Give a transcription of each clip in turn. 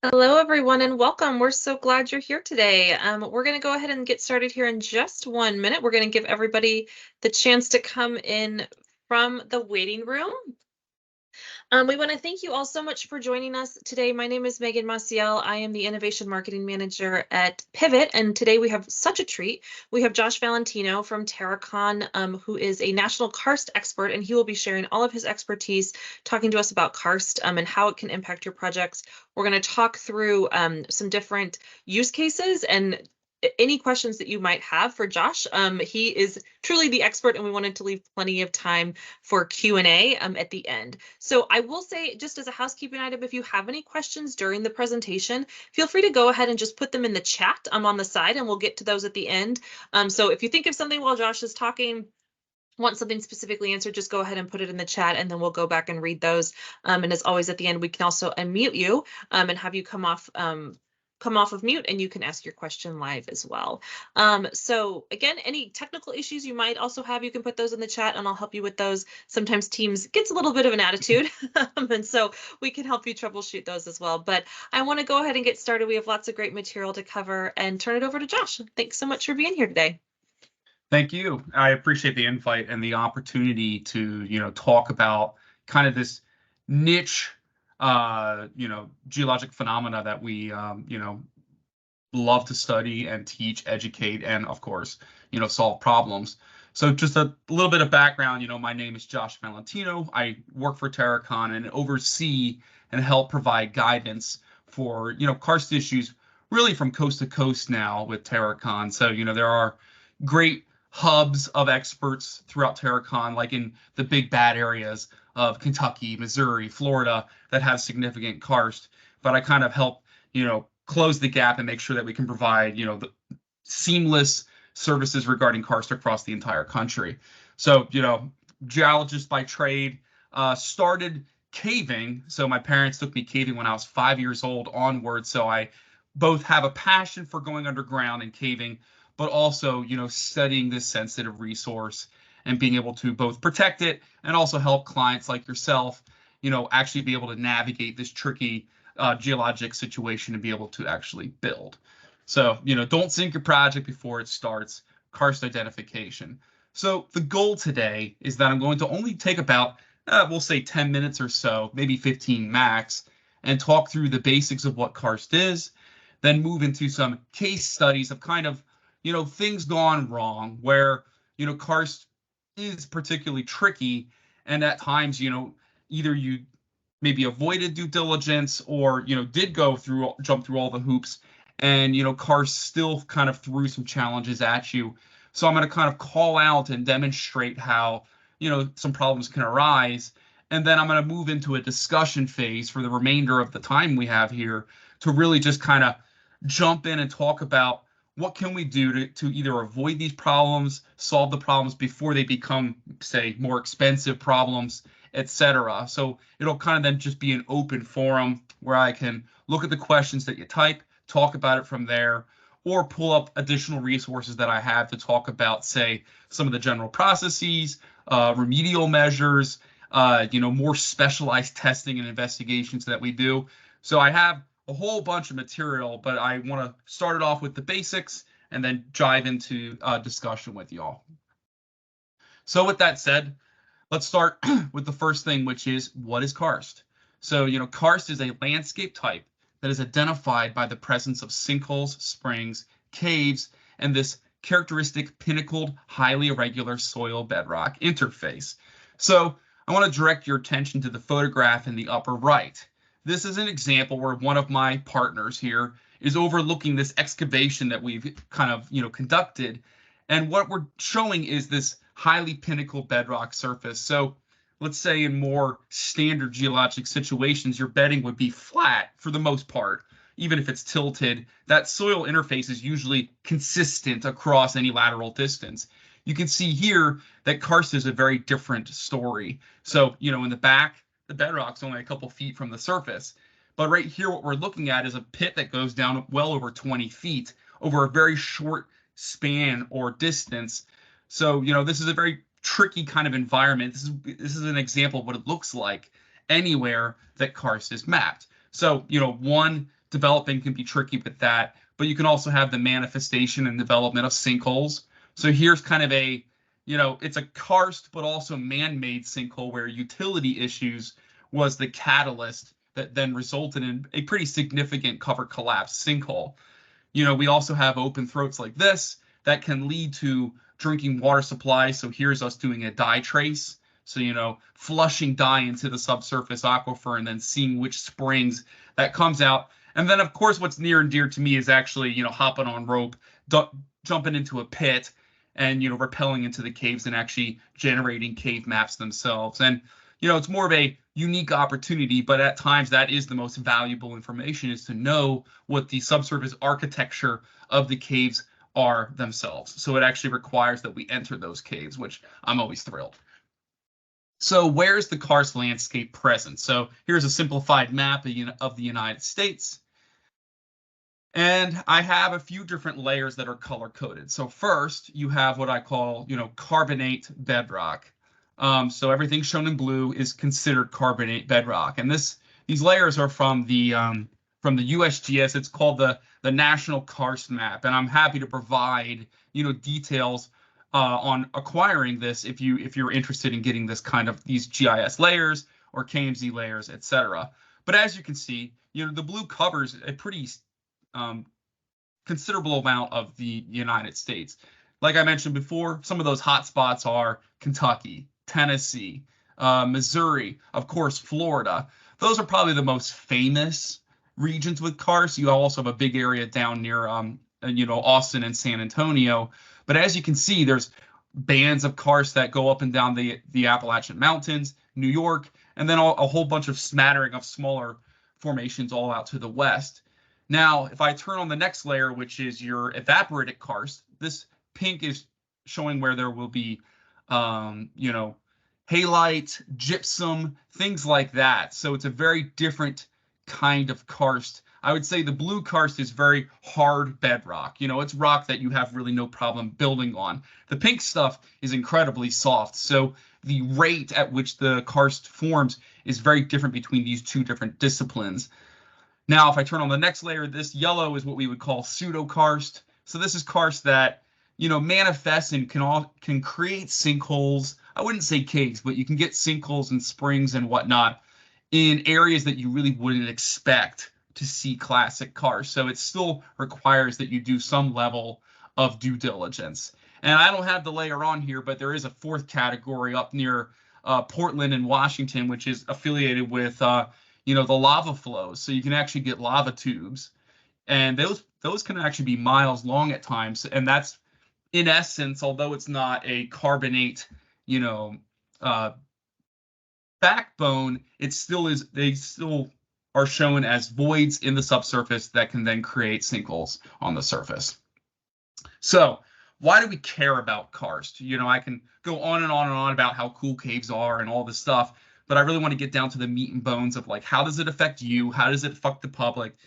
Hello, everyone, and welcome. We're so glad you're here today. We're going to go ahead and get started here in just 1 minute. We're going to give everybody the chance to come in from the waiting room. We want to thank you all so much for joining us today. My name is Megan Maciel. I am the Innovation Marketing Manager at Pivot, and today we have such a treat. We have Josh Valentino from Terracon, who is a national Karst expert, and he will be sharing all of his expertise, talking to us about Karst and how it can impact your projects. We're going to talk through some different use cases and any questions that you might have for Josh. He is truly the expert, and we wanted to leave plenty of time for Q&A at the end. So I will say, just as a housekeeping item, if you have any questions during the presentation, feel free to go ahead and just put them in the chat on the side, and we'll get to those at the end. So if you think of something while Josh is talking, want something specifically answered, just go ahead and put it in the chat, and then we'll go back and read those. And as always, at the end, we can also unmute you and have you come off of mute, and you can ask your question live as well. So again, any technical issues you might also have, you can put those in the chat and I'll help you with those. Sometimes Teams gets a little bit of an attitude, and so we can help you troubleshoot those as well. But I want to go ahead and get started. We have lots of great material to cover, and turn it over to Josh. Thanks so much for being here today. Thank you. I appreciate the invite and the opportunity to, talk about kind of this niche, geologic phenomena that we, love to study and teach, educate, and of course, solve problems. So just a little bit of background, my name is Josh Valentino. I work for Terracon and oversee and help provide guidance for, karst issues really from coast to coast now with Terracon. So, there are great hubs of experts throughout Terracon, like in the big bad areas of Kentucky, Missouri, Florida, that have significant karst. But I kind of help, close the gap and make sure that we can provide, the seamless services regarding karst across the entire country. So, geologist by trade, started caving. So my parents took me caving when I was 5 years old onward. So I both have a passion for going underground and caving, but also, studying this sensitive resource and being able to both protect it and also help clients like yourself, actually be able to navigate this tricky geologic situation and be able to actually build. So, don't sink your project before it starts. Karst identification. So the goal today is that I'm going to only take about, we'll say 10 minutes or so, maybe 15 max, and talk through the basics of what karst is, then move into some case studies of kind of, things gone wrong where, karst is particularly tricky. And at times, either you maybe avoided due diligence or, did jump through all the hoops and, karst still kind of threw some challenges at you. So I'm going to kind of call out and demonstrate how, some problems can arise. And then I'm going to move into a discussion phase for the remainder of the time we have here to really just kind of jump in and talk about what can we do to either avoid these problems, solve the problems before they become, say, more expensive problems, etc. So it'll kind of then just be an open forum where I can look at the questions that you type, talk about it from there, or pull up additional resources that I have to talk about, say, some of the general processes, remedial measures, more specialized testing and investigations that we do. So I have a whole bunch of material, but I want to start it off with the basics and then dive into discussion with y'all. So with that said, let's start with the first thing, which is what is karst? So, karst is a landscape type that is identified by the presence of sinkholes, springs, caves, and this characteristic pinnacled, highly irregular soil bedrock interface. So I want to direct your attention to the photograph in the upper right. This is an example where one of my partners here is overlooking this excavation that we've kind of, conducted. And what we're showing is this highly pinnacled bedrock surface. So let's say in more standard geologic situations, your bedding would be flat for the most part. Even if it's tilted, that soil interface is usually consistent across any lateral distance. You can see here that karst is a very different story. So, in the back, the bedrock's only a couple feet from the surface. But right here, what we're looking at is a pit that goes down well over 20 feet over a very short span or distance. So, this is a very tricky kind of environment. This is an example of what it looks like anywhere that karst is mapped. So, one developing can be tricky with that, but you can also have the manifestation and development of sinkholes. So here's kind of a, it's a karst, but also man-made sinkhole where utility issues was the catalyst that then resulted in a pretty significant cover collapse sinkhole. We also have open throats like this that can lead to drinking water supply. So here's us doing a dye trace. So, flushing dye into the subsurface aquifer and then seeing which springs that comes out. And then, of course, what's near and dear to me is actually, hopping on rope, jumping into a pit and, rappelling into the caves and actually generating cave maps themselves. And, it's more of a unique opportunity, but at times that is the most valuable information, is to know what the subsurface architecture of the caves are themselves. So it actually requires that we enter those caves, which I'm always thrilled. So where's the karst landscape present? So here's a simplified map of the United States. And I have a few different layers that are color coded. So first, you have what I call, carbonate bedrock. So everything shown in blue is considered carbonate bedrock, and these layers are from the USGS. It's called the National Karst Map, and I'm happy to provide details on acquiring this if you're interested in getting these GIS layers or KMZ layers, etc. But as you can see, the blue covers a pretty considerable amount of the United States. Like I mentioned before, some of those hot spots are Kentucky, Tennessee, Missouri, of course, Florida. Those are probably the most famous regions with karst. You also have a big area down near, Austin and San Antonio. But as you can see, there's bands of karst that go up and down the Appalachian Mountains, New York, and then a whole bunch of smattering of smaller formations all out to the west. Now, if I turn on the next layer, which is your evaporated karst, this pink is showing where there will be, halite, gypsum, things like that. So it's a very different kind of karst. I would say the blue karst is very hard bedrock. It's rock that you have really no problem building on. The pink stuff is incredibly soft. So the rate at which the karst forms is very different between these two different disciplines. Now, if I turn on the next layer, this yellow is what we would call pseudokarst. So this is karst that, manifests and can create sinkholes. I wouldn't say caves, but you can get sinkholes and springs and whatnot in areas that you really wouldn't expect to see classic karst. So it still requires that you do some level of due diligence. And I don't have the layer on here, but there is a fourth category up near Portland and Washington, which is affiliated with the lava flows. So you can actually get lava tubes, and those can actually be miles long at times. And that's, in essence, although it's not a carbonate, backbone, it still is. They still are shown as voids in the subsurface that can then create sinkholes on the surface. So why do we care about karst? I can go on and on and on about how cool caves are and all this stuff, but I really want to get down to the meat and bones of, like, how does it affect you? How does it affect the public?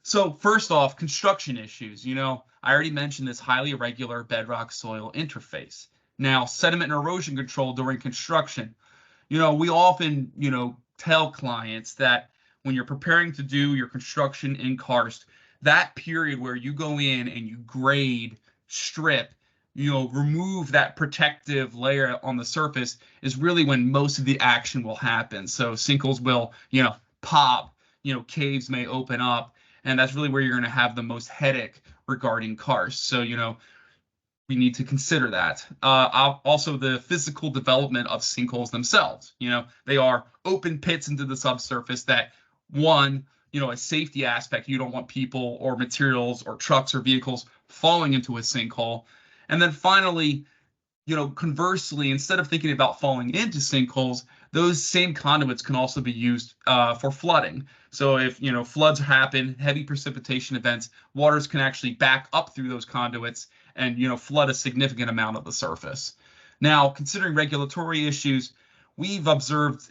So first off, construction issues. I already mentioned this highly irregular bedrock soil interface. Now, sediment and erosion control during construction. We often, tell clients that when you're preparing to do your construction in karst, that period where you go in and you grade, strip, remove that protective layer on the surface is really when most of the action will happen. So sinkholes will, pop, caves may open up, and that's really where you're going to have the most headache regarding karst. So, we need to consider that. Also, the physical development of sinkholes themselves. They are open pits into the subsurface that, one, a safety aspect. You don't want people or materials or trucks or vehicles falling into a sinkhole. And then finally, conversely, instead of thinking about falling into sinkholes, those same conduits can also be used for flooding. So if, floods happen, heavy precipitation events, waters can actually back up through those conduits and, flood a significant amount of the surface. Now, considering regulatory issues, we've observed,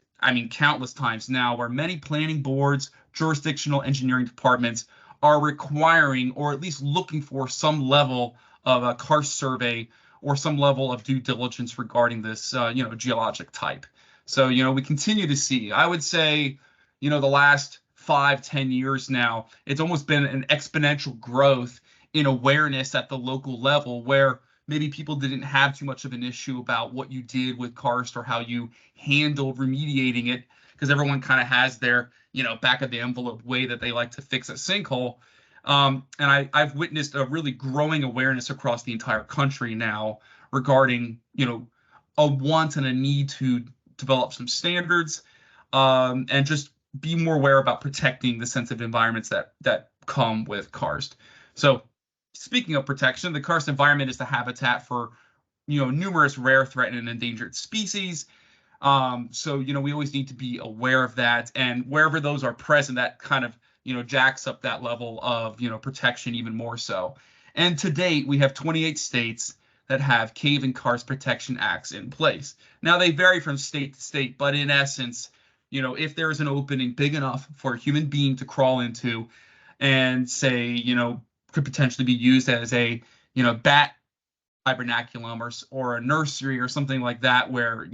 countless times now, where many planning boards, jurisdictional engineering departments are requiring, or at least looking for, some level of a karst survey or some level of due diligence regarding this, geologic type. So, we continue to see, I would say, the last 5, 10 years now, it's almost been an exponential growth in awareness at the local level where maybe people didn't have too much of an issue about what you did with karst or how you handled remediating it, because everyone kind of has their, back of the envelope way that they like to fix a sinkhole. And I've witnessed a really growing awareness across the entire country now regarding, a want and a need to develop some standards, and just be more aware about protecting the sensitive environments that come with karst. So, speaking of protection, the karst environment is the habitat for, numerous rare, threatened, and endangered species. So, we always need to be aware of that, and wherever those are present, that kind of, jacks up that level of, protection even more so. And to date, we have 28 states that have cave and karst protection acts in place. Now, they vary from state to state, but in essence, if there is an opening big enough for a human being to crawl into and say, could potentially be used as a, bat hibernaculum or a nursery or something like that, where,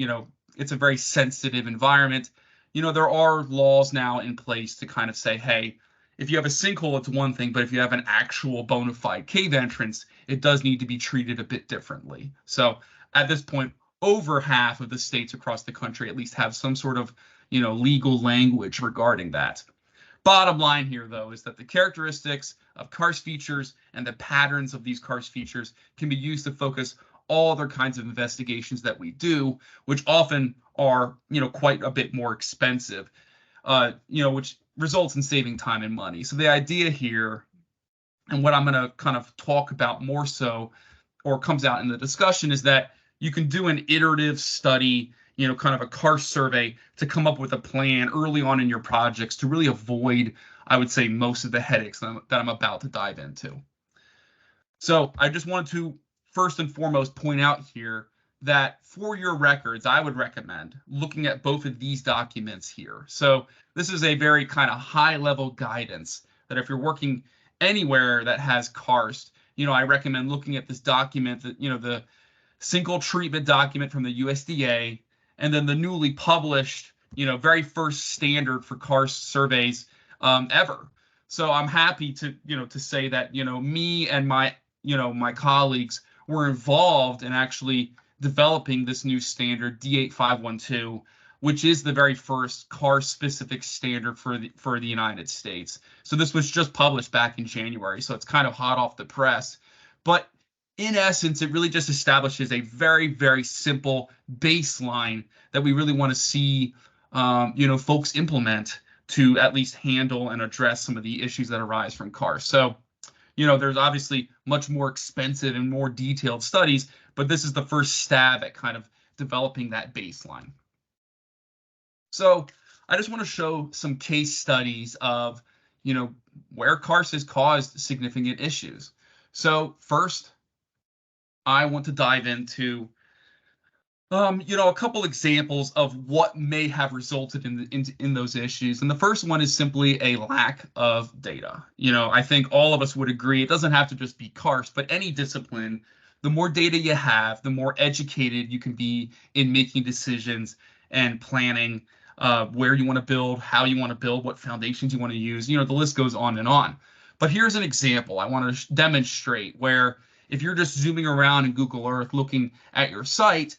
it's a very sensitive environment, there are laws now in place to kind of say, hey, if you have a sinkhole, it's one thing, but if you have an actual bona fide cave entrance, it does need to be treated a bit differently. So at this point, over half of the states across the country at least have some sort of, legal language regarding that. Bottom line here, though, is that the characteristics of karst features and the patterns of these karst features can be used to focus all other kinds of investigations that we do, which often are, quite a bit more expensive, which results in saving time and money. So the idea here, and what I'm going to kind of talk about more so, or comes out in the discussion, is that you can do an iterative study, kind of a karst survey to come up with a plan early on in your projects to really avoid, I would say, most of the headaches that I'm about to dive into. So I just wanted to first and foremost point out here that for your records, I would recommend looking at both of these documents here. So this is a very kind of high level guidance that if you're working anywhere that has karst, I recommend looking at this document, that, the sinkhole treatment document from the USDA, and then the newly published, very first standard for karst surveys ever. So I'm happy to, to say that, me and my colleagues were involved in actually developing this new standard D8512, which is the very first karst specific standard for the United States. So this was just published back in January, so it's kind of hot off the press. But in essence, it really just establishes a very, very simple baseline that we really want to see, folks implement to at least handle and address some of the issues that arise from karst. So, there's obviously much more expensive and more detailed studies, but this is the first stab at kind of developing that baseline. So I just want to show some case studies of, where karst has caused significant issues. So first, I want to dive into, a couple examples of what may have resulted in those issues. And the first one is simply a lack of data. I think all of us would agree it doesn't have to just be karst, but any discipline, the more data you have, the more educated you can be in making decisions and planning where you want to build, how you want to build, what foundations you want to use. The list goes on and on. But here's an example I want to demonstrate where if you're just zooming around in Google Earth looking at your site,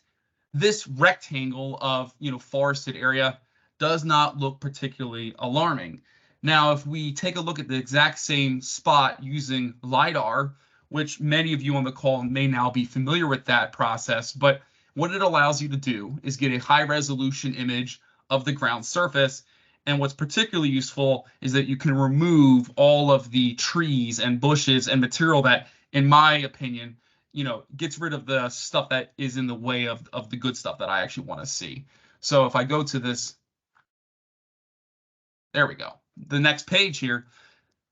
this rectangle of, forested area does not look particularly alarming. Now, if we take a look at the exact same spot using LiDAR, which many of you on the call may now be familiar with that process, but what it allows you to do is get a high resolution image of the ground surface. And what's particularly useful is that you can remove all of the trees and bushes and material that, in my opinion, gets rid of the stuff that is in the way of the good stuff that I actually want to see. So if I go to this, there we go. The next page here,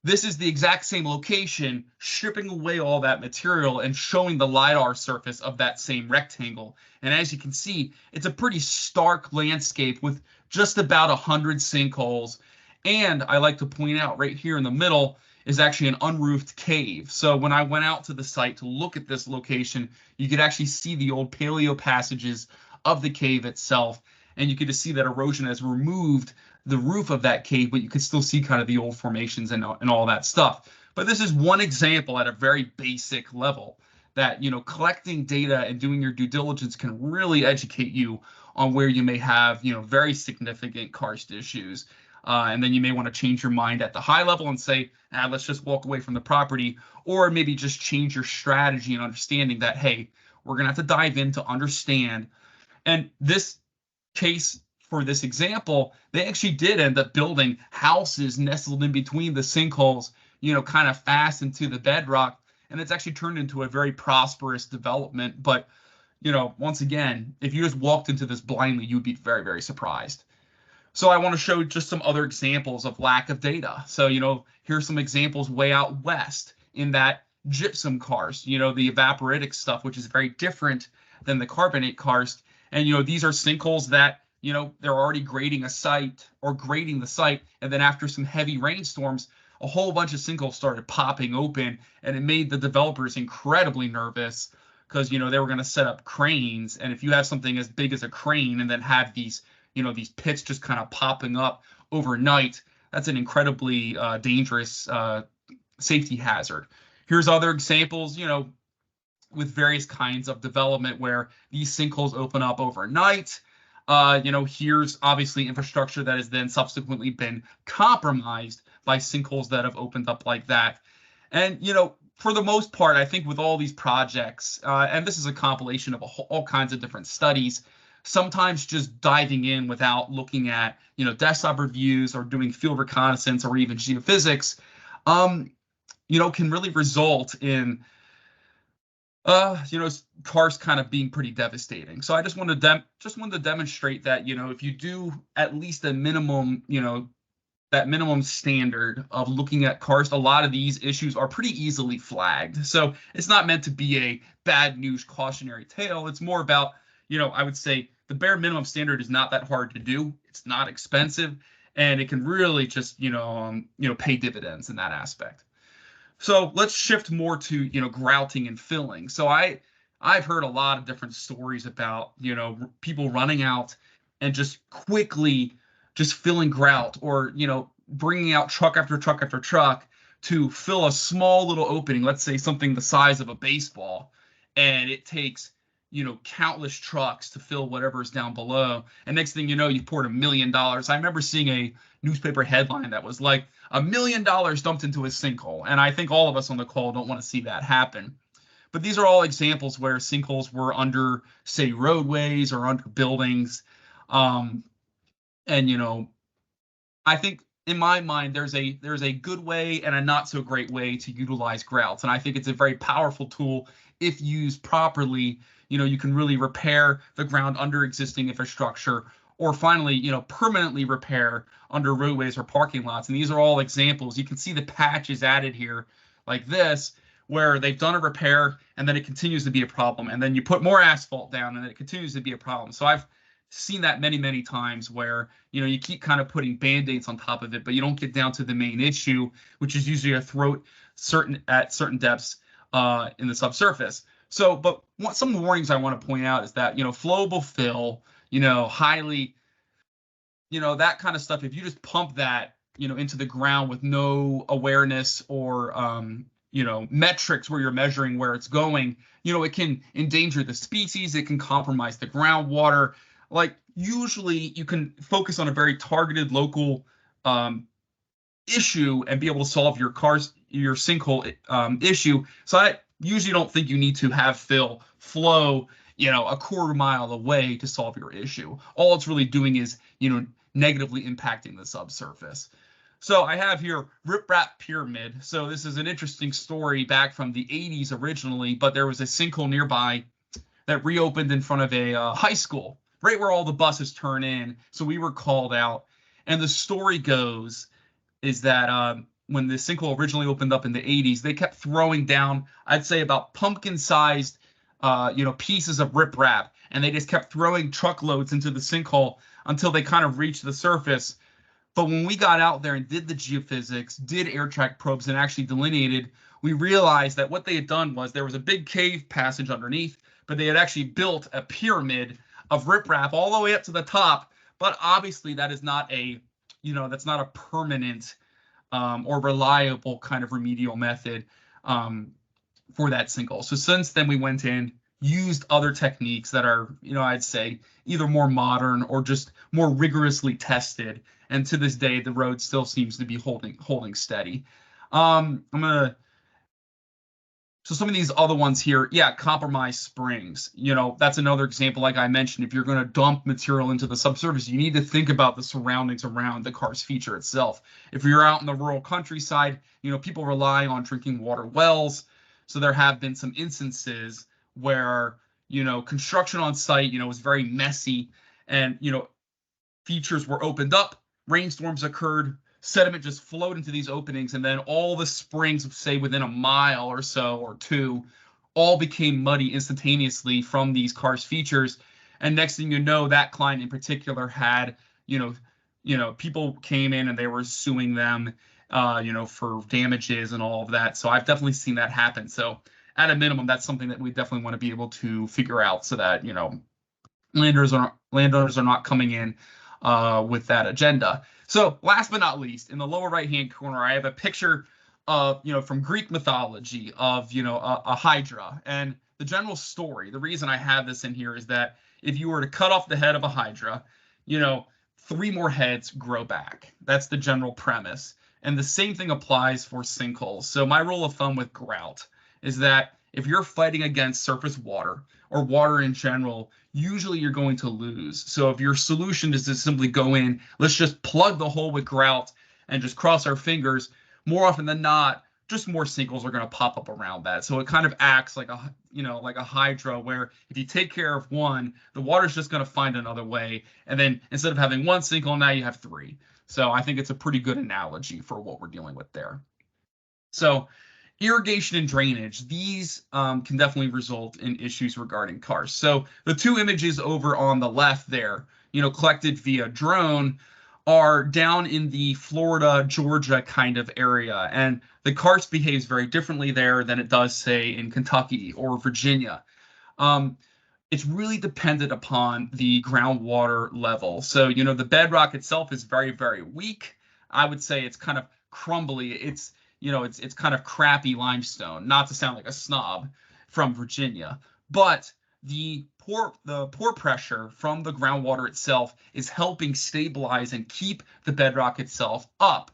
this is the exact same location, stripping away all that material and showing the LiDAR surface of that same rectangle. And as you can see, it's a pretty stark landscape with just about 100 sinkholes. And I like to point out right here in the middle is actually an unroofed cave. So when I went out to the site to look at this location, you could actually see the old paleo passages of the cave itself. And you could just see that erosion has removed the roof of that cave, but you could still see kind of the old formations and all that stuff. But this is one example at a very basic level that, collecting data and doing your due diligence can really educate you on where you may have, very significant karst issues. And then you may want to change your mind at the high level and say, let's just walk away from the property, or maybe just change your strategy and understanding that, hey, we're going to have to dive in to understand. And this case, for this example, they actually did end up building houses nestled in between the sinkholes, kind of fast into the bedrock. And it's actually turned into a very prosperous development. But, once again, if you just walked into this blindly, you'd be very, very surprised. So I want to show just some other examples of lack of data. So, here's some examples way out west in that gypsum karst, the evaporitic stuff, which is very different than the carbonate karst. And, these are sinkholes that, they're already grading a site or grading the site. And then after some heavy rainstorms, a whole bunch of sinkholes started popping open, and it made the developers incredibly nervous because, they were going to set up cranes. And if you have something as big as a crane and then have these pits just kind of popping up overnight, that's an incredibly dangerous safety hazard. Here's other examples, with various kinds of development where these sinkholes open up overnight. Here's obviously infrastructure that has then subsequently been compromised by sinkholes that have opened up like that. And, for the most part, I think with all these projects, and this is a compilation of all kinds of different studies, sometimes just diving in without looking at, desktop reviews or doing field reconnaissance or even geophysics, can really result in karst kind of being pretty devastating. So I just wanted to demonstrate that, if you do at least a minimum, that minimum standard of looking at karst, a lot of these issues are pretty easily flagged. So it's not meant to be a bad news cautionary tale. It's more about, I would say the bare minimum standard is not that hard to do. It's not expensive, and it can really just, pay dividends in that aspect. So let's shift more to, grouting and filling. So I've heard a lot of different stories about, people running out and just quickly just filling grout, or, bringing out truck after truck after truck to fill a small little opening, let's say something the size of a baseball, and it takes, countless trucks to fill whatever's down below. And next thing you know, you've poured $1 million. I remember seeing a newspaper headline that was like $1 million dumped into a sinkhole. And I think all of us on the call don't want to see that happen. But these are all examples where sinkholes were under, say, roadways or under buildings. And, I think in my mind, there's a good way and a not so great way to utilize grouts. And I think it's a very powerful tool if used properly. You can really repair the ground under existing infrastructure, or finally, permanently repair under roadways or parking lots. And these are all examples. You can see the patches added here like this, where they've done a repair and then it continues to be a problem. And then you put more asphalt down and it continues to be a problem. So I've seen that many, many times where, you keep kind of putting band-aids on top of it, but you don't get down to the main issue, which is usually a throat at certain depths in the subsurface. So, but some warnings I want to point out is that, flowable fill, highly, that kind of stuff, if you just pump that, into the ground with no awareness or, metrics where you're measuring where it's going, it can endanger the species. It can compromise the groundwater. Like, usually you can focus on a very targeted local issue and be able to solve your sinkhole issue. So I usually don't think you need to have fill flow, a quarter mile away to solve your issue. All it's really doing is, negatively impacting the subsurface. So I have here riprap pyramid. So this is an interesting story back from the 80s originally, but there was a sinkhole nearby that reopened in front of a high school, right where all the buses turn in. So we were called out. And the story goes is that when the sinkhole originally opened up in the 80s, they kept throwing down, I'd say about pumpkin-sized, pieces of riprap, and they just kept throwing truckloads into the sinkhole until they kind of reached the surface. But when we got out there and did the geophysics, did air track probes, and actually delineated, we realized that what they had done was there was a big cave passage underneath, but they had actually built a pyramid of riprap all the way up to the top. But obviously that is not a that's not a permanent or reliable kind of remedial method for that sinkhole. So since then, we went in, used other techniques that are, I'd say either more modern or just more rigorously tested. And to this day, the road still seems to be holding steady. I'm gonna So some of these other ones here, yeah, compromised springs. That's another example. Like I mentioned, if you're going to dump material into the subsurface, you need to think about the surroundings around the karst feature itself. If you're out in the rural countryside, people rely on drinking water wells. So there have been some instances where, construction on site, was very messy and, features were opened up, rainstorms occurred, sediment just flowed into these openings, and then all the springs, say within a mile or so or two, all became muddy instantaneously from these karst features. And next thing you know, that client in particular had, people came in and they were suing them, for damages and all of that. So I've definitely seen that happen. So at a minimum, that's something that we definitely want to be able to figure out so that, landowners are not coming in with that agenda. So last but not least, in the lower right hand corner, I have a picture of, from Greek mythology of, a hydra. And the general story, the reason I have this in here is that if you were to cut off the head of a hydra, you know, three more heads grow back. That's the general premise. And the same thing applies for sinkholes. So my rule of thumb with grout is that if you're fighting against surface water or water in general, usually you're going to lose. So if your solution is to simply go in, let's just plug the hole with grout and just cross our fingers, more often than not, just more sinkholes are going to pop up around that. So it kind of acts like a hydra where if you take care of one, the water's just going to find another way. And then instead of having one sinkhole, now you have three. So I think it's a pretty good analogy for what we're dealing with there. So irrigation and drainage, these can definitely result in issues regarding karst. So the two images over on the left there, collected via drone, are down in the Florida, Georgia kind of area. And the karst behaves very differently there than it does, say, in Kentucky or Virginia. Um, it's really dependent upon the groundwater level. So, the bedrock itself is very, very weak. I would say it's kind of crumbly. It's kind of crappy limestone, not to sound like a snob from Virginia, but the pore pressure from the groundwater itself is helping stabilize and keep the bedrock itself up.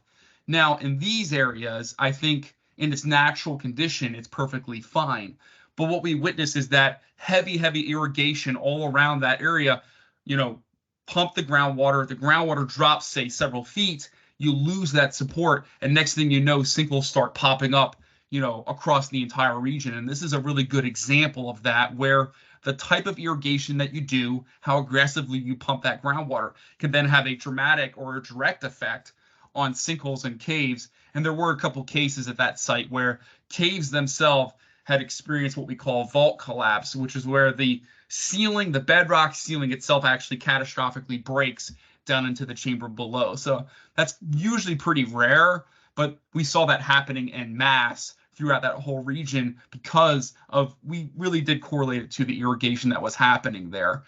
Now, in these areas, I think in its natural condition, it's perfectly fine. But what we witness is that heavy, heavy irrigation all around that area, pump the groundwater. The groundwater drops, say, several feet. You lose that support, and next thing you know, sinkholes start popping up, across the entire region. And this is a really good example of that, where the type of irrigation that you do, how aggressively you pump that groundwater, can then have a dramatic or a direct effect on sinkholes and caves. And there were a couple cases at that site where caves themselves had experienced what we call vault collapse, which is where the bedrock ceiling itself actually catastrophically breaks down into the chamber below. So that's usually pretty rare, but we saw that happening en masse throughout that whole region because we really did correlate it to the irrigation that was happening there.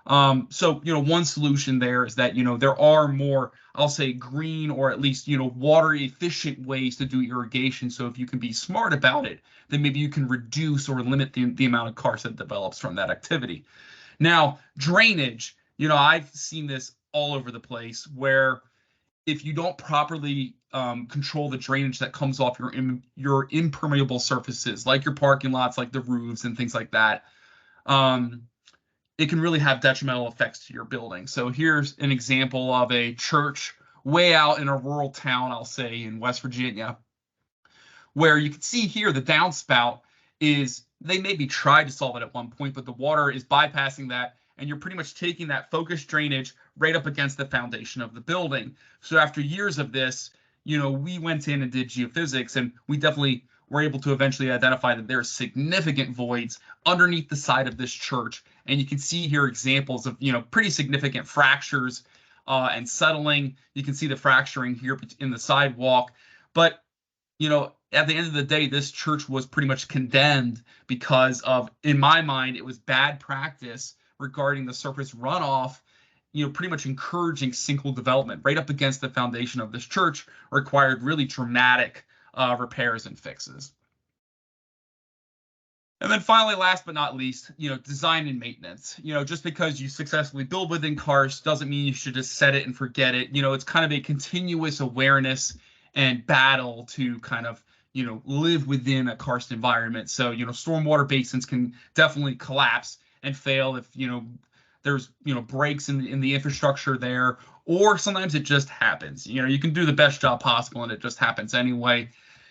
So, one solution there is that, there are more, I'll say, green or at least, water efficient ways to do irrigation. So if you can be smart about it, then maybe you can reduce or limit the amount of karst that develops from that activity. Now, drainage, I've seen this all over the place where if you don't properly control the drainage that comes off your impermeable surfaces, like your parking lots, like the roofs and things like that, it can really have detrimental effects to your building. So here's an example of a church way out in a rural town, I'll say, in West Virginia, where you can see here the downspout is, they maybe tried to solve it at one point, but the water is bypassing that, and you're pretty much taking that focused drainage right up against the foundation of the building. So after years of this, we went in and did geophysics, and we definitely were able to eventually identify that there are significant voids underneath the side of this church. And you can see here examples of, pretty significant fractures and settling. You can see the fracturing here in the sidewalk. But, at the end of the day, this church was pretty much condemned because of, in my mind, it was bad practice regarding the surface runoff pretty much encouraging sinkhole development right up against the foundation of this church required really dramatic repairs and fixes. And then finally, last but not least, design and maintenance. Just because you successfully build within Karst doesn't mean you should just set it and forget it. It's kind of a continuous awareness and battle to kind of, live within a Karst environment. So, stormwater basins can definitely collapse and fail if, there's, breaks in the infrastructure there, or sometimes it just happens. You can do the best job possible and it just happens anyway.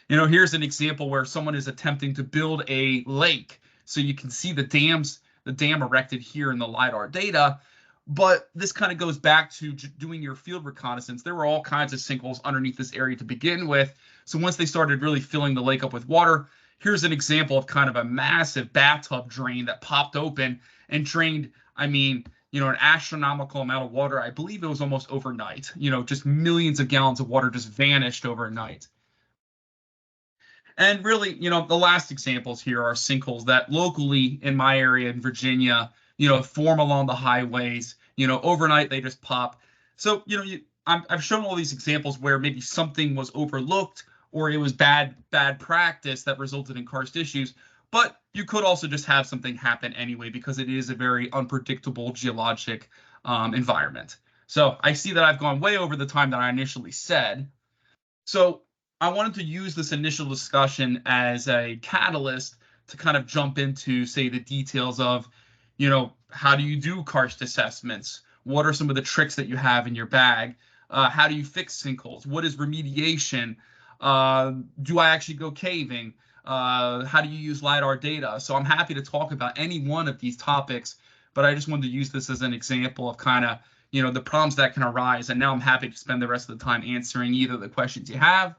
Here's an example where someone is attempting to build a lake. So you can see the dam erected here in the LiDAR data. But this kind of goes back to doing your field reconnaissance. There were all kinds of sinkholes underneath this area to begin with. So once they started really filling the lake up with water, here's an example of kind of a massive bathtub drain that popped open and drained, an astronomical amount of water. I believe it was almost overnight. Just millions of gallons of water just vanished overnight. And really, the last examples here are sinkholes that locally in my area in Virginia, form along the highways. Overnight they just pop. So, I've shown all these examples where maybe something was overlooked or it was bad practice that resulted in karst issues. But you could also just have something happen anyway because it is a very unpredictable geologic environment. So I see that I've gone way over the time that I initially said. So I wanted to use this initial discussion as a catalyst to kind of jump into, say, the details of, how do you do karst assessments? What are some of the tricks that you have in your bag? How do you fix sinkholes? What is remediation? Do I actually go caving? How do you use LiDAR data? So I'm happy to talk about any one of these topics, but I just wanted to use this as an example of kind of, the problems that can arise. And now I'm happy to spend the rest of the time answering either the questions you have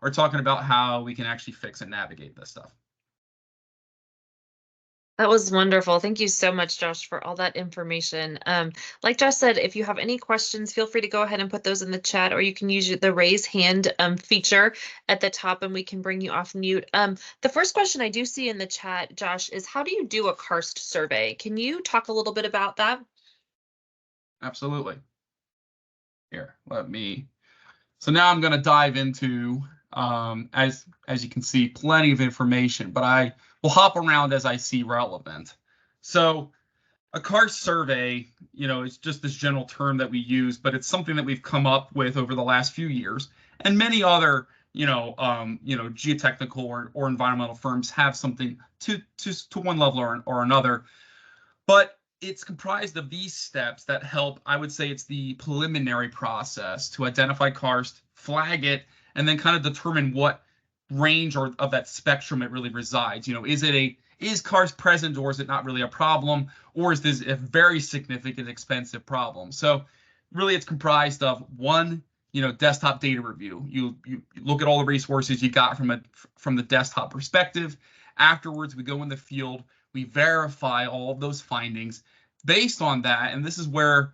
or talking about how we can actually fix and navigate this stuff. That was wonderful. Thank you so much, Josh, for all that information. Like Josh said, if you have any questions, feel free to go ahead and put those in the chat, or you can use the raise hand feature at the top and we can bring you off mute. The first question I do see in the chat, Josh, is how do you do a karst survey? Can you talk a little bit about that? Absolutely. Here, so now I'm going to dive into, as you can see, plenty of information, but I will hop around as I see relevant. So a karst survey, is just this general term that we use, but it's something that we've come up with over the last few years, and many other, geotechnical or environmental firms have something to one level or another. But it's comprised of these steps that help. I would say it's the preliminary process to identify karst, flag it, and then kind of determine what range or of that spectrum it really resides. Is karst present, or is it not really a problem, or is this a very significant, expensive problem? So really it's comprised of one, desktop data review. You look at all the resources you got from the desktop perspective. Afterwards, we go in the field, we verify all of those findings. Based on that, and this is where,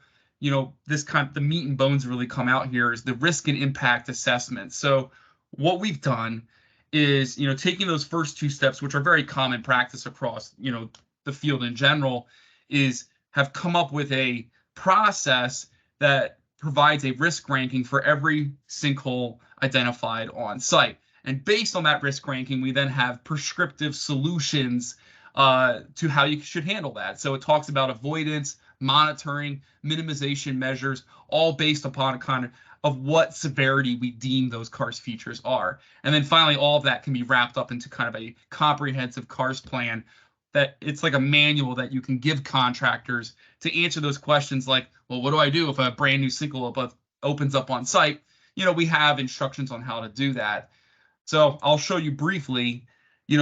this kind of the meat and bones really come out here, is the risk and impact assessment. So what we've done is, taking those first two steps, which are very common practice across, the field in general, is have come up with a process that provides a risk ranking for every sinkhole identified on site. And based on that risk ranking, we then have prescriptive solutions to how you should handle that. So it talks about avoidance, monitoring, minimization measures, all based upon a kind of what severity we deem those karst features are. And then finally, all of that can be wrapped up into kind of a comprehensive karst plan that it's like a manual that you can give contractors to answer those questions like, well, what do I do if a brand new sinkhole opens up on site? We have instructions on how to do that. So I'll show you briefly,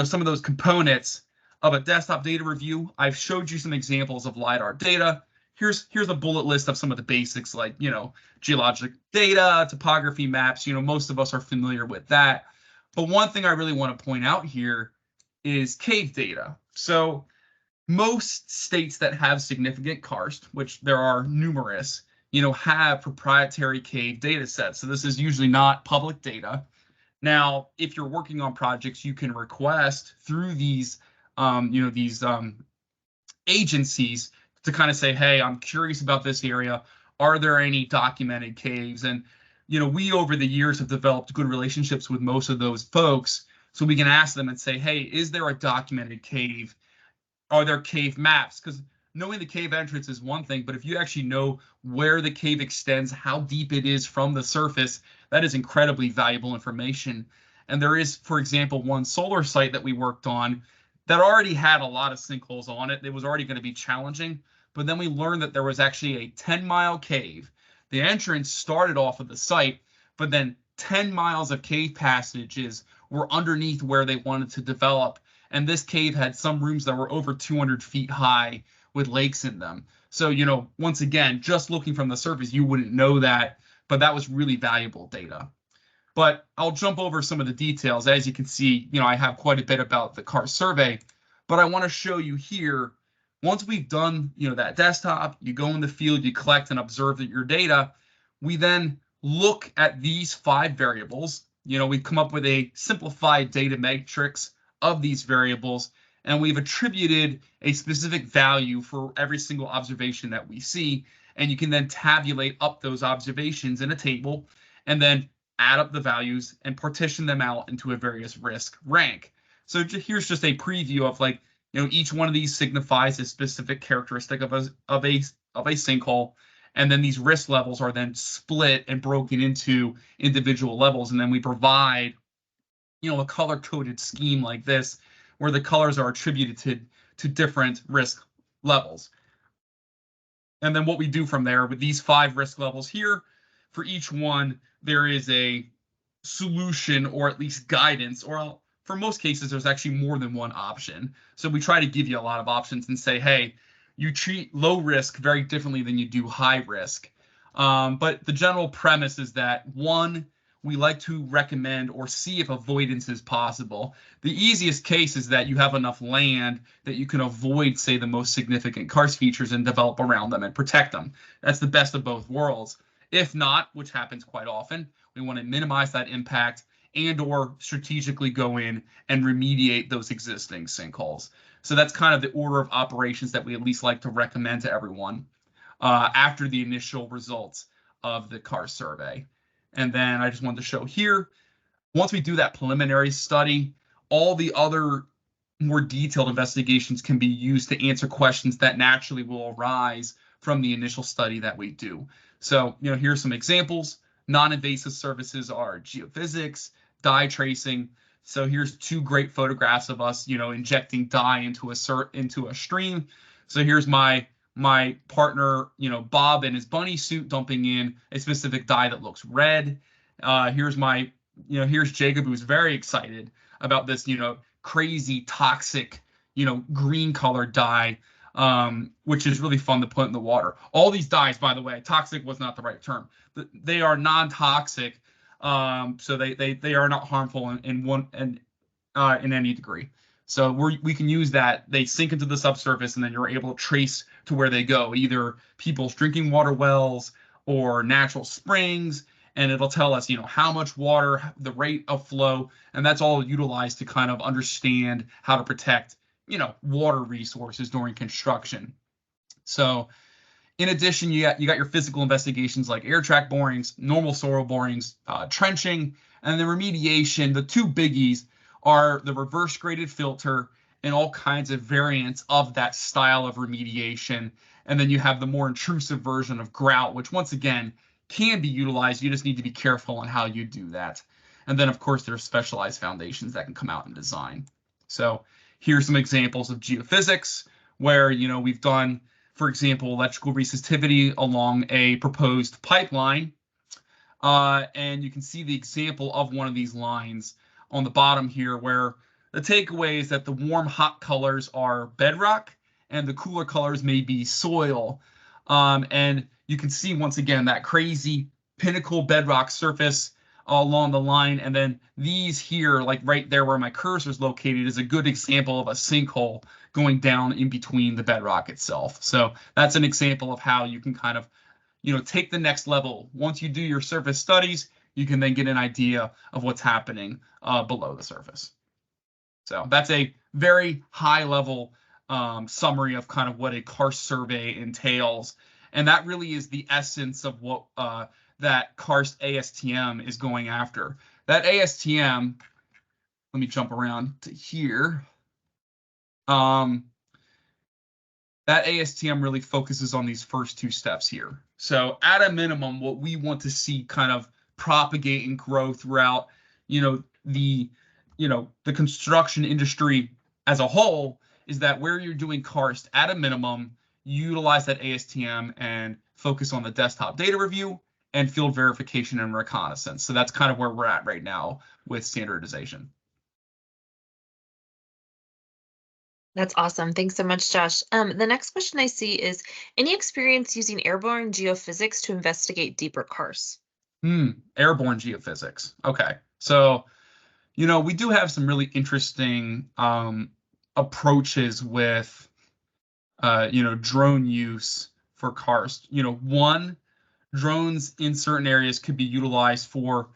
some of those components of a desktop data review. I've showed you some examples of LiDAR data. Here's a bullet list of some of the basics like, geologic data, topography maps. Most of us are familiar with that. But one thing I really want to point out here is cave data. So most states that have significant karst, which there are numerous, have proprietary cave data sets. So this is usually not public data. Now, if you're working on projects, you can request through these agencies to kind of say, hey, I'm curious about this area. Are there any documented caves? And, we over the years have developed good relationships with most of those folks. So we can ask them and say, hey, is there a documented cave? Are there cave maps? Because knowing the cave entrance is one thing, but if you actually know where the cave extends, how deep it is from the surface, that is incredibly valuable information. And there is, for example, one solar site that we worked on that already had a lot of sinkholes on it. It was already going to be challenging, but then we learned that there was actually a 10-mile cave. The entrance started off of the site, but then 10 miles of cave passages were underneath where they wanted to develop, and this cave had some rooms that were over 200 feet high with lakes in them. So, once again, just looking from the surface, you wouldn't know that, but that was really valuable data. But I'll jump over some of the details. As you can see, I have quite a bit about the Karst survey, but I want to show you here, once we've done, that desktop, you go in the field, you collect and observe your data, we then look at these 5 variables. We've come up with a simplified data matrix of these variables, and we've attributed a specific value for every single observation that we see. And you can then tabulate up those observations in a table and then add up the values and partition them out into a various risk rank. So here's just a preview of each one of these signifies a specific characteristic of a sinkhole, and then these risk levels are then split and broken into individual levels, and then we provide a color-coded scheme like this where the colors are attributed to different risk levels. And then what we do from there with these 5 risk levels here, for each one, there is a solution or at least guidance, or for most cases, there's actually more than one option. So we try to give you a lot of options and say, hey, you treat low risk very differently than you do high risk. But the general premise is that, one, we like to recommend or see if avoidance is possible. The easiest case is that you have enough land that you can avoid, say, the most significant karst features and develop around them and protect them. That's the best of both worlds. If not, which happens quite often, we want to minimize that impact and or strategically go in and remediate those existing sinkholes. So that's kind of the order of operations that we at least like to recommend to everyone after the initial results of the Karst survey. And then I just wanted to show here, once we do that preliminary study, all the other more detailed investigations can be used to answer questions that naturally will arise from the initial study that we do. So, here's some examples. Non-invasive services are geophysics, dye tracing. So here's 2 great photographs of us, injecting dye into a stream. So here's my partner, Bob in his bunny suit dumping in a specific dye that looks red. Here's Jacob, who's very excited about this, crazy toxic, green colored dye, which is really fun to put in the water. All these dyes, by the way, toxic was not the right term. They are non-toxic, so they are not harmful in any degree. So we can use that. They sink into the subsurface, and then you're able to trace to where they go, either people's drinking water wells or natural springs, and it'll tell us, how much water, the rate of flow, and that's all utilized to kind of understand how to protect, water resources during construction. So in addition, you got your physical investigations like air track borings, normal soil borings, trenching, and then remediation. The 2 biggies are the reverse graded filter and all kinds of variants of that style of remediation. And then you have the more intrusive version of grout, which once again can be utilized. You just need to be careful on how you do that. And then, of course, there's specialized foundations that can come out in design. So here's some examples of geophysics where, we've done, for example, electrical resistivity along a proposed pipeline. And you can see the example of one of these lines on the bottom here, where the takeaway is that the warm, hot colors are bedrock and the cooler colors may be soil. And you can see, once again, that crazy pinnacle bedrock surface along the line. And then these here, like right there where my cursor is located, is a good example of a sinkhole going down in between the bedrock itself. So that's an example of how you can kind of, take the next level. Once you do your surface studies, you can then get an idea of what's happening below the surface. So that's a very high level summary of kind of what a karst survey entails. And that really is the essence of what that Karst ASTM is going after. That ASTM, let me jump around to here. That ASTM really focuses on these first two steps here. So at a minimum, what we want to see kind of propagate and grow throughout, the the construction industry as a whole is that where you're doing Karst at a minimum, utilize that ASTM and focus on the desktop data review and field verification and reconnaissance. So that's kind of where we're at right now with standardization. That's awesome. Thanks so much, Josh. The next question I see is, any experience using airborne geophysics to investigate deeper cars? Airborne geophysics. Okay. So, we do have some really interesting approaches with, drone use for Karst. One, drones in certain areas could be utilized for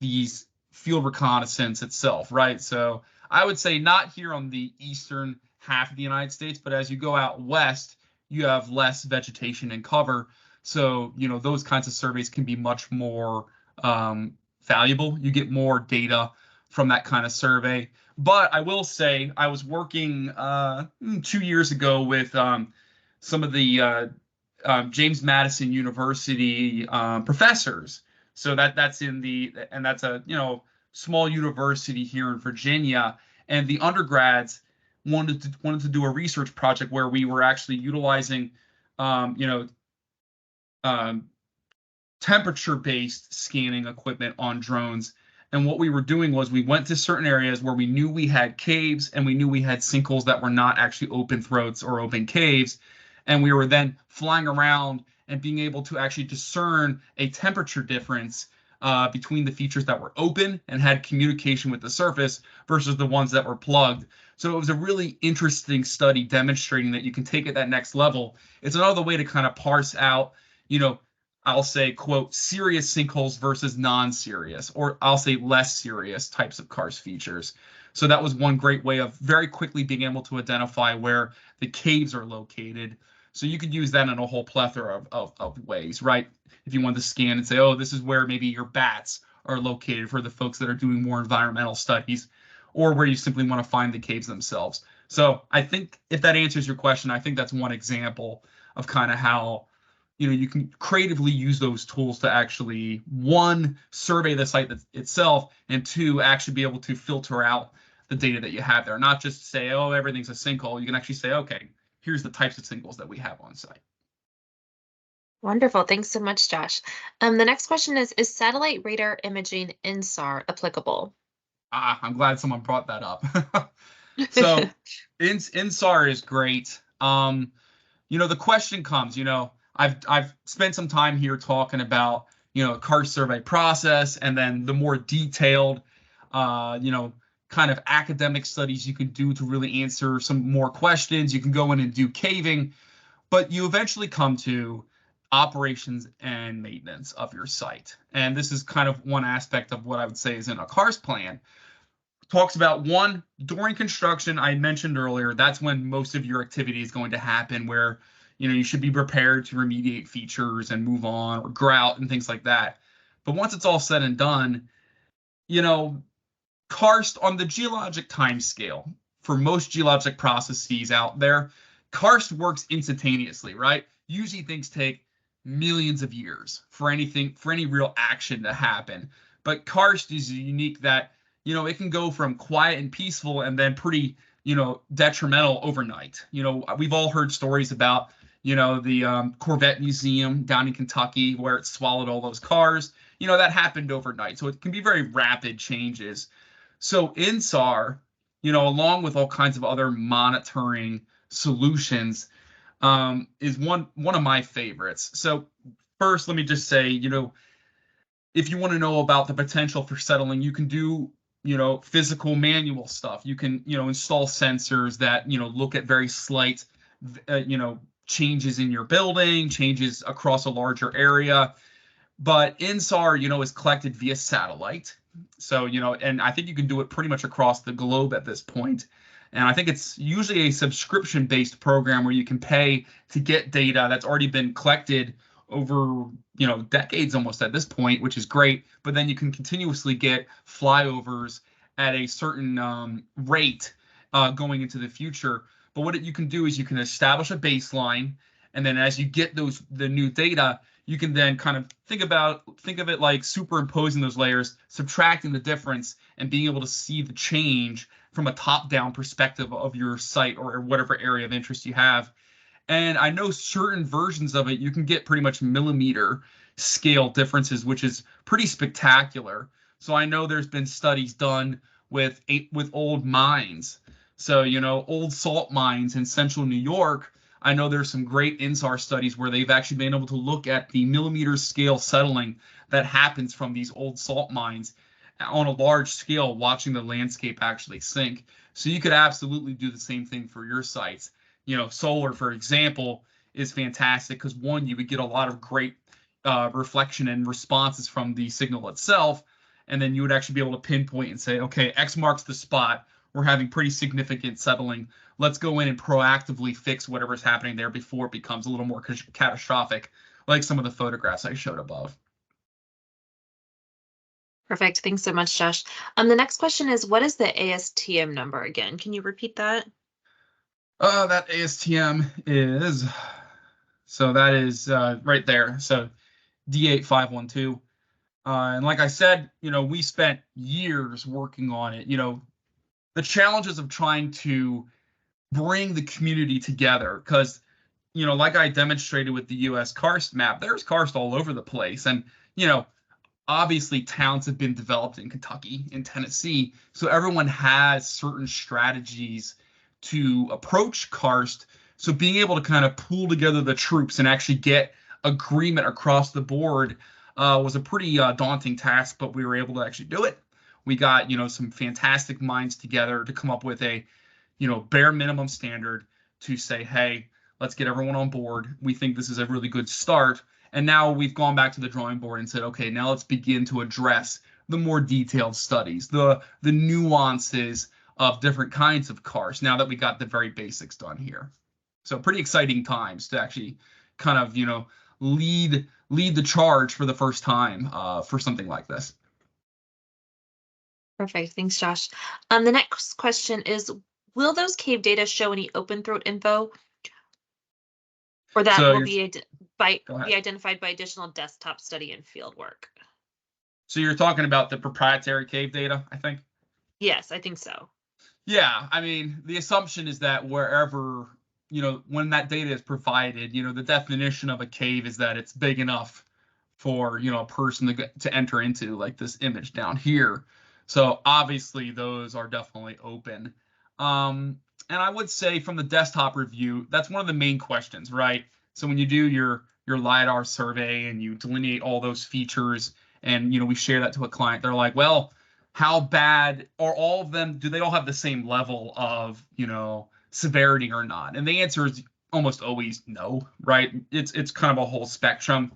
these field reconnaissance itself, right? So I would say not here on the eastern half of the United States, but as you go out west, you have less vegetation and cover. So, those kinds of surveys can be much more valuable. You get more data from that kind of survey. But I will say, I was working 2 years ago with some of the James Madison University professors. So that's that's a small university here in Virginia, and the undergrads wanted to do a research project where we were actually utilizing um, you know um, temperature-based scanning equipment on drones. And what we were doing was we went to certain areas where we knew we had caves and we knew we had sinkholes that were not actually open throats or open caves. And we were then flying around and being able to actually discern a temperature difference between the features that were open and had communication with the surface versus the ones that were plugged. So it was a really interesting study demonstrating that you can take it that next level. It's another way to kind of parse out, you know, I'll say, quote, serious sinkholes versus non-serious, or I'll say less serious types of Karst features. So that was one great way of very quickly being able to identify where the caves are located. So you could use that in a whole plethora of ways, right? If you wanted to scan and say, oh, this is where maybe your bats are located for the folks that are doing more environmental studies, or where you simply want to find the caves themselves. So I think if that answers your question, I think that's one example of kind of how you can creatively use those tools to actually, one, survey the site itself, and two, actually be able to filter out the data that you have there. Not just say, oh, everything's a sinkhole. You can actually say, okay, here's the types of sinkholes that we have on site. Wonderful. Thanks so much, Josh. The next question is satellite radar imaging INSAR applicable? I'm glad someone brought that up. So INSAR is great. The question comes, I've spent some time here talking about, Karst survey process, and then the more detailed, kind of academic studies you can do to really answer some more questions. You can go in and do caving, but you eventually come to operations and maintenance of your site. And this is kind of one aspect of what I would say is in a Karst plan. Talks about, one, during construction, I mentioned earlier, that's when most of your activity is going to happen, where you should be prepared to remediate features and move on, or grout and things like that. But once it's all said and done, you know Karst, on the geologic time scale, for most geologic processes out there, Karst works instantaneously, right? Usually things take millions of years for any real action to happen. But Karst is unique that, it can go from quiet and peaceful and then pretty, detrimental overnight. We've all heard stories about, the Corvette Museum down in Kentucky where it swallowed all those cars. That happened overnight. So it can be very rapid changes. So INSAR, along with all kinds of other monitoring solutions, is one of my favorites. So first, let me just say, if you want to know about the potential for settling, you can do, physical manual stuff. You can, install sensors that, look at very slight, changes in your building, changes across a larger area. But INSAR, is collected via satellite. So, and I think you can do it pretty much across the globe at this point. And I think it's usually a subscription-based program where you can pay to get data that's already been collected over, decades almost at this point, which is great. But then you can continuously get flyovers at a certain rate going into the future. But what you can do is you can establish a baseline, and then as you get the new data, you can then kind of think of it like superimposing those layers, subtracting the difference, and being able to see the change from a top-down perspective of your site or whatever area of interest you have. And I know certain versions of it, you can get pretty much millimeter scale differences, which is pretty spectacular. So I know there's been studies done with old mines. So, old salt mines in central New York. I know there's some great INSAR studies where they've actually been able to look at the millimeter scale settling that happens from these old salt mines on a large scale, watching the landscape actually sink. So you could absolutely do the same thing for your sites. Solar, for example, is fantastic because one, you would get a lot of great reflection and responses from the signal itself, and then you would actually be able to pinpoint and say, okay, X marks the spot. We're having pretty significant settling. Let's go in and proactively fix whatever's happening there before it becomes a little more catastrophic, like some of the photographs I showed above. Perfect. Thanks so much, Josh. The next question is, what is the ASTM number again? Can you repeat that? That ASTM is, so that is right there. So D8512. And like I said, we spent years working on it. The challenges of trying to bring the community together, because, like I demonstrated with the US Karst map, there's Karst all over the place. And, obviously towns have been developed in Kentucky, in Tennessee, so everyone has certain strategies to approach Karst. So being able to kind of pool together the troops and actually get agreement across the board was a pretty daunting task, but we were able to actually do it. We got, some fantastic minds together to come up with a, bare minimum standard to say, hey, let's get everyone on board. We think this is a really good start. And now we've gone back to the drawing board and said, okay, now let's begin to address the more detailed studies, the nuances of different kinds of cars, now that we got the very basics done here. So pretty exciting times to actually kind of, lead the charge for the first time for something like this. Perfect. Thanks, Josh. The next question is, will those cave data show any open throat info? Or that So will be be identified by additional desktop study and field work? So you're talking about the proprietary cave data, I think? Yes, I think so. Yeah, I mean, the assumption is that wherever, when that data is provided, the definition of a cave is that it's big enough for, a person to enter into, like this image down here. So obviously those are definitely open. And I would say from the desktop review, that's one of the main questions, right? So when you do your LiDAR survey and you delineate all those features and, we share that to a client, they're like, well, how bad are all of them? Do they all have the same level of, severity or not? And the answer is almost always no, right? It's kind of a whole spectrum.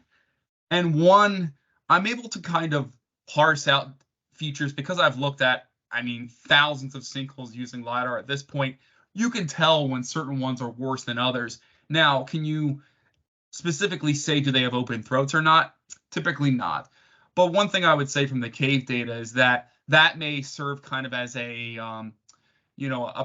And one, I'm able to kind of parse out features because I've looked at, I mean, thousands of sinkholes using LiDAR at this point. You can tell when certain ones are worse than others. Now, can you specifically say, do they have open throats or not? Typically not. But one thing I would say from the cave data is that may serve kind of as a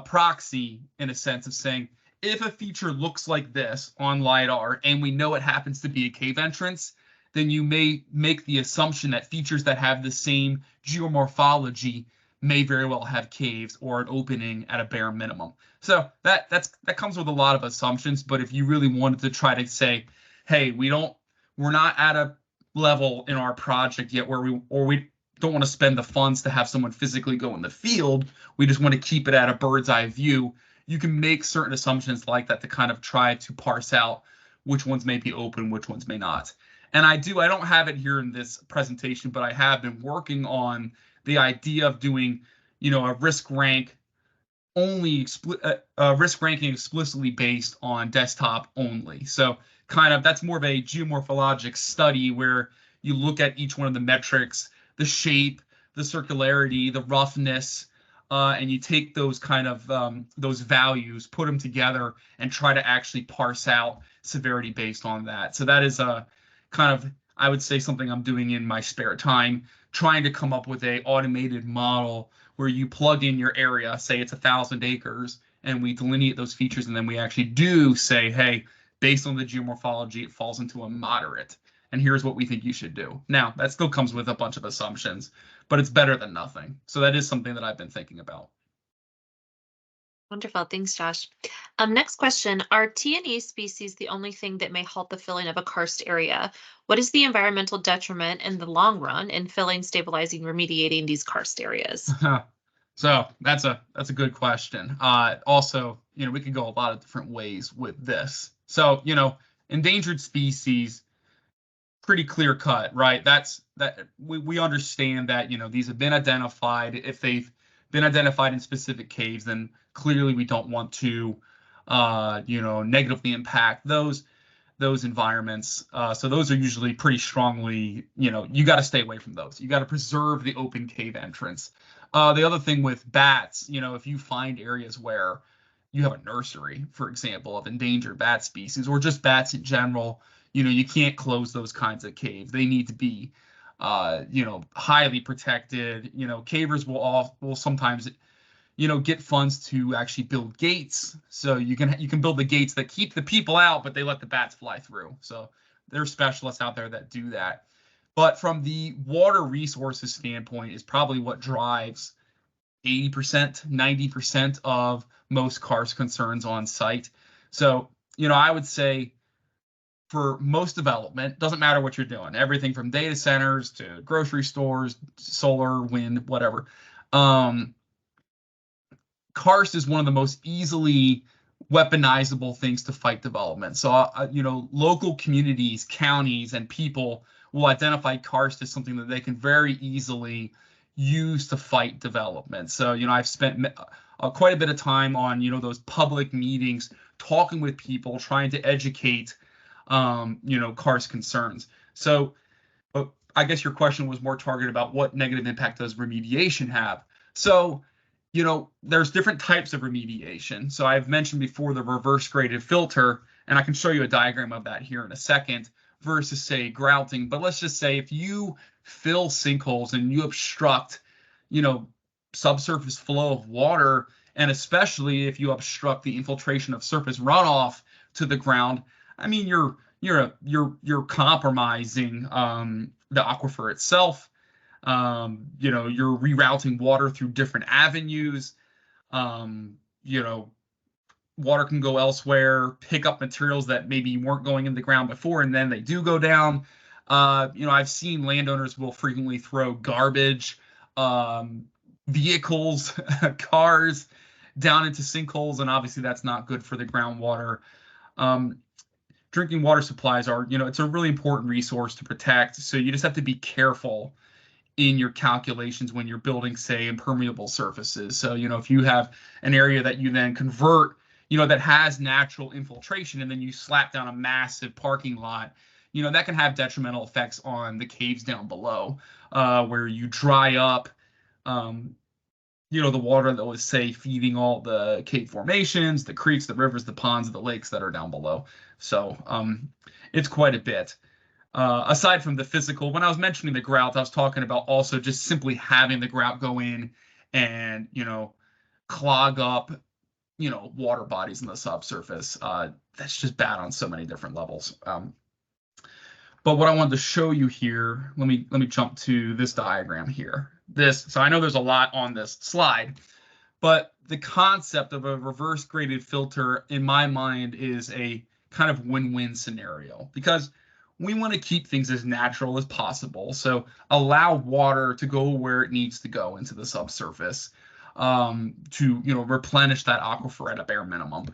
proxy in a sense of saying, if a feature looks like this on LiDAR and we know it happens to be a cave entrance, then you may make the assumption that features that have the same geomorphology may very well have caves or an opening at a bare minimum. So that comes with a lot of assumptions. But if you really wanted to try to say, hey, we're not at a level in our project yet where we don't want to spend the funds to have someone physically go in the field, we just want to keep it at a bird's eye view, you can make certain assumptions like that to kind of try to parse out which ones may be open, which ones may not. And I don't have it here in this presentation, but I have been working on the idea of doing, a risk rank only risk ranking explicitly based on desktop only. So kind of that's more of a geomorphologic study where you look at each one of the metrics, the shape, the circularity, the roughness, and you take those kind of those values, put them together, and try to actually parse out severity based on that. So that is a kind of, I would say, something I'm doing in my spare time, trying to come up with a automated model where you plug in your area, say it's 1,000 acres, and we delineate those features, and then we actually do say, hey, based on the geomorphology, it falls into a moderate, and here's what we think you should do. Now, that still comes with a bunch of assumptions, but it's better than nothing. So that is something that I've been thinking about. Wonderful. Thanks, Josh. Next question. Are T&E species the only thing that may halt the filling of a karst area? What is the environmental detriment in the long run in filling, stabilizing, remediating these karst areas? So that's a good question. Also, we could go a lot of different ways with this. So, endangered species, pretty clear cut, right? That we understand that, these have been identified. If they've been identified in specific caves, then clearly we don't want to, negatively impact those environments. So those are usually pretty strongly, you got to stay away from those. You got to preserve the open cave entrance. The other thing with bats, if you find areas where you have a nursery, for example, of endangered bat species or just bats in general, you can't close those kinds of caves. They need to be, highly protected. Cavers will sometimes get funds to actually build gates. So you can build the gates that keep the people out, but they let the bats fly through. So there's specialists out there that do that. But from the water resources standpoint is probably what drives 80%, 90% of most karst concerns on site. So, I would say for most development, doesn't matter what you're doing, everything from data centers to grocery stores, solar, wind, whatever. Karst is one of the most easily weaponizable things to fight development. So, local communities, counties, and people will identify karst as something that they can very easily use to fight development. So, I've spent quite a bit of time on, those public meetings, talking with people, trying to educate, karst concerns. So, but I guess your question was more targeted about what negative impact does remediation have. So, there's different types of remediation. So I've mentioned before the reverse graded filter, and I can show you a diagram of that here in a second, versus say grouting. But let's just say if you fill sinkholes and you obstruct, subsurface flow of water, and especially if you obstruct the infiltration of surface runoff to the ground, I mean you're compromising the aquifer itself. You're rerouting water through different avenues. Um, you know, Water can go elsewhere, pick up materials that maybe weren't going in the ground before, and then they do go down. I've seen landowners will frequently throw garbage, um, vehicles, cars down into sinkholes, and obviously that's not good for the groundwater. Um, Drinking water supplies are, it's a really important resource to protect. So you just have to be careful in your calculations when you're building, say, impermeable surfaces. So, if you have an area that you then convert, that has natural infiltration, and then you slap down a massive parking lot, that can have detrimental effects on the caves down below, where you dry up, the water that was, say, feeding all the cave formations, the creeks, the rivers, the ponds, the lakes that are down below. So, it's quite a bit. Aside from the physical, when I was mentioning the grout, I was talking about also just simply having the grout go in and, clog up, water bodies in the subsurface. That's just bad on so many different levels. But what I wanted to show you here, let me jump to this diagram here. So I know there's a lot on this slide, but the concept of a reverse graded filter in my mind is a kind of win-win scenario, because we want to keep things as natural as possible. So allow water to go where it needs to go into the subsurface, to replenish that aquifer at a bare minimum.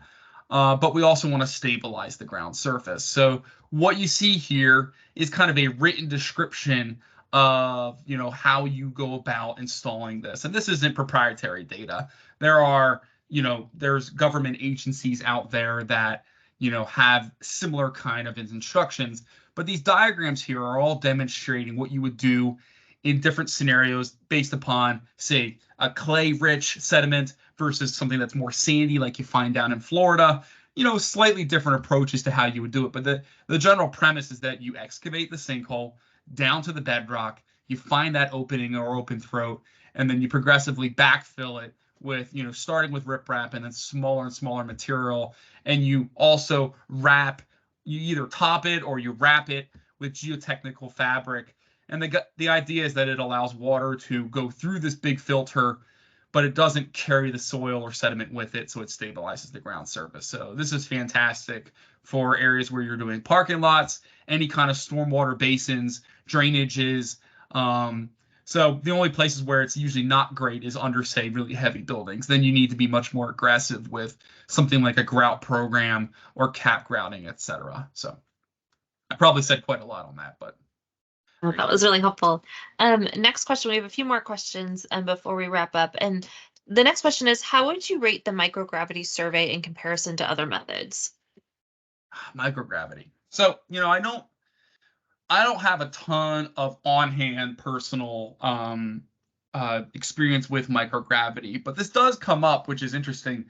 But we also want to stabilize the ground surface. So what you see here is kind of a written description of how you go about installing this. And this isn't proprietary data. There's government agencies out there that have similar kind of instructions. But these diagrams here are all demonstrating what you would do in different scenarios based upon, say, a clay-rich sediment versus something that's more sandy, like you find down in Florida. Slightly different approaches to how you would do it. But the general premise is that you excavate the sinkhole down to the bedrock, you find that opening or open throat, and then you progressively backfill it with, starting with riprap and then smaller and smaller material. And you also you either top it or you wrap it with geotechnical fabric. And the idea is that it allows water to go through this big filter, but it doesn't carry the soil or sediment with it, so it stabilizes the ground surface. So this is fantastic for areas where you're doing parking lots, any kind of stormwater basins, drainages. So the only places where it's usually not great is under, say, really heavy buildings. Then you need to be much more aggressive with something like a grout program or cap grouting, etc. So I probably said quite a lot on that, but Oh, there you that go. was really helpful. Next question. We have a few more questions before we wrap up. And the next question is, how would you rate the microgravity survey in comparison to other methods? Microgravity. So, I don't have a ton of on-hand personal experience with microgravity, but this does come up, which is interesting.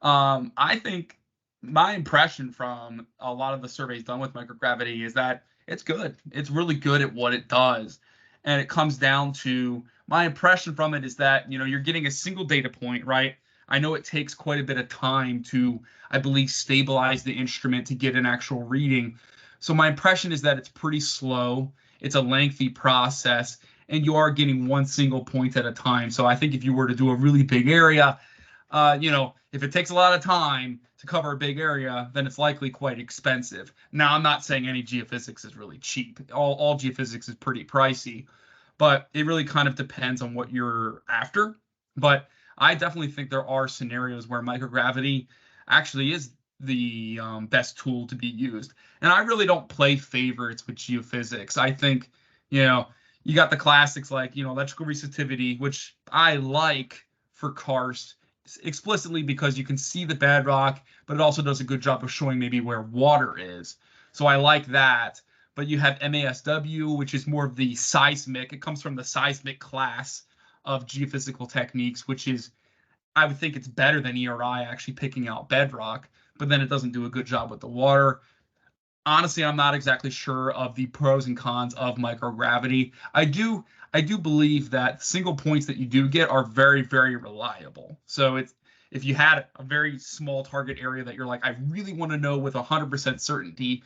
I think my impression from a lot of the surveys done with microgravity is that it's good. It's really good at what it does. And it comes down to my impression from it is that, you're getting a single data point, right? I know it takes quite a bit of time to, I believe, stabilize the instrument to get an actual reading. So my impression is that it's pretty slow. It's a lengthy process, and you are getting one single point at a time. So I think if you were to do a really big area, if it takes a lot of time to cover a big area, then it's likely quite expensive. Now, I'm not saying any geophysics is really cheap. All geophysics is pretty pricey, but it really kind of depends on what you're after. But I definitely think there are scenarios where microgravity actually is the best tool to be used. And I really don't play favorites with geophysics. I think, you know, you got the classics like, electrical resistivity, which I like for Karst explicitly because you can see the bedrock, but it also does a good job of showing maybe where water is. So I like that. But you have MASW, which is more of the seismic. It comes from the seismic class of geophysical techniques, which is, I would think it's better than ERI actually picking out bedrock, but then it doesn't do a good job with the water. Honestly, I'm not exactly sure of the pros and cons of microgravity. I do believe that single points that you do get are very, very reliable. So it's if you had a very small target area that you're like, I really want to know with 100% certainty,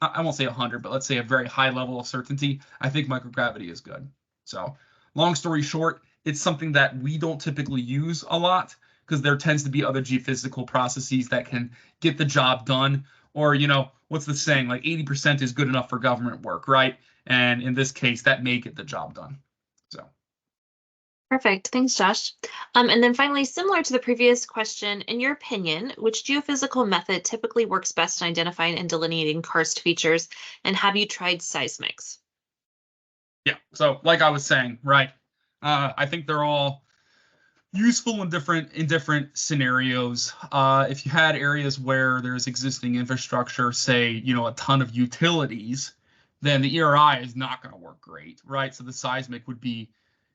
I won't say 100, but let's say a very high level of certainty, I think microgravity is good. So, long story short, it's something that we don't typically use a lot because there tends to be other geophysical processes that can get the job done. Or, what's the saying? Like 80% is good enough for government work, right? And in this case, that may get the job done. So, Perfect. Thanks, Josh. And then finally, similar to the previous question, in your opinion, which geophysical method typically works best in identifying and delineating karst features? And have you tried seismics? yeah. So, like I was saying, right? I think they're all useful in different scenarios. If you had areas where there's existing infrastructure, say, a ton of utilities, then the ERI is not going to work great, right? So the seismic would be,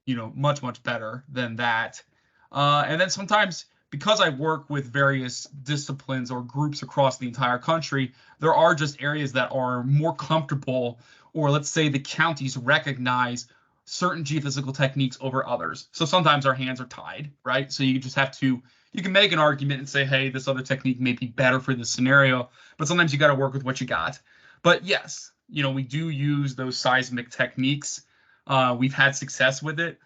much, much better than that. And then sometimes, because I work with various disciplines or groups across the entire country, there are just areas that are more comfortable, or let's say the counties recognize certain geophysical techniques over others. So sometimes our hands are tied, right? So you can make an argument and say, hey, this other technique may be better for this scenario, but sometimes you got to work with what you got. But yes, we do use those seismic techniques. We've had success with it.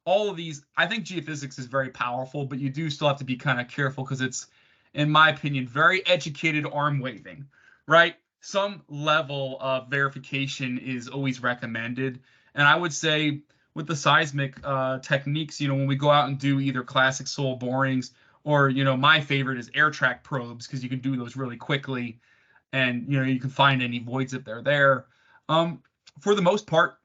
All of these, I think geophysics is very powerful, but you do still have to be kind of careful because it's, in my opinion, very educated arm waving, right? Some level of verification is always recommended. And I would say with the seismic techniques, when we go out and do either classic soil borings or, my favorite is air track probes because you can do those really quickly and, you can find any voids if they're there. For the most part,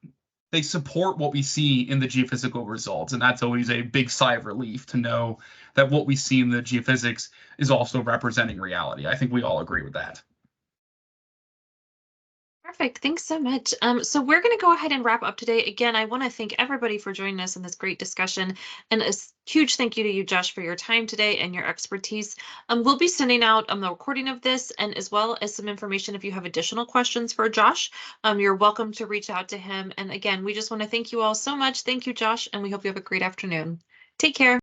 they support what we see in the geophysical results. And that's always a big sigh of relief to know that what we see in the geophysics is also representing reality. I think we all agree with that. Perfect. Thanks so much. So we're going to go ahead and wrap up today. Again, I want to thank everybody for joining us in this great discussion, and a huge thank you to you, Josh, for your time today and your expertise. We'll be sending out the recording of this, and as well as some information if you have additional questions for Josh. You're welcome to reach out to him. And again, we just want to thank you all so much. Thank you, Josh, and we hope you have a great afternoon. Take care.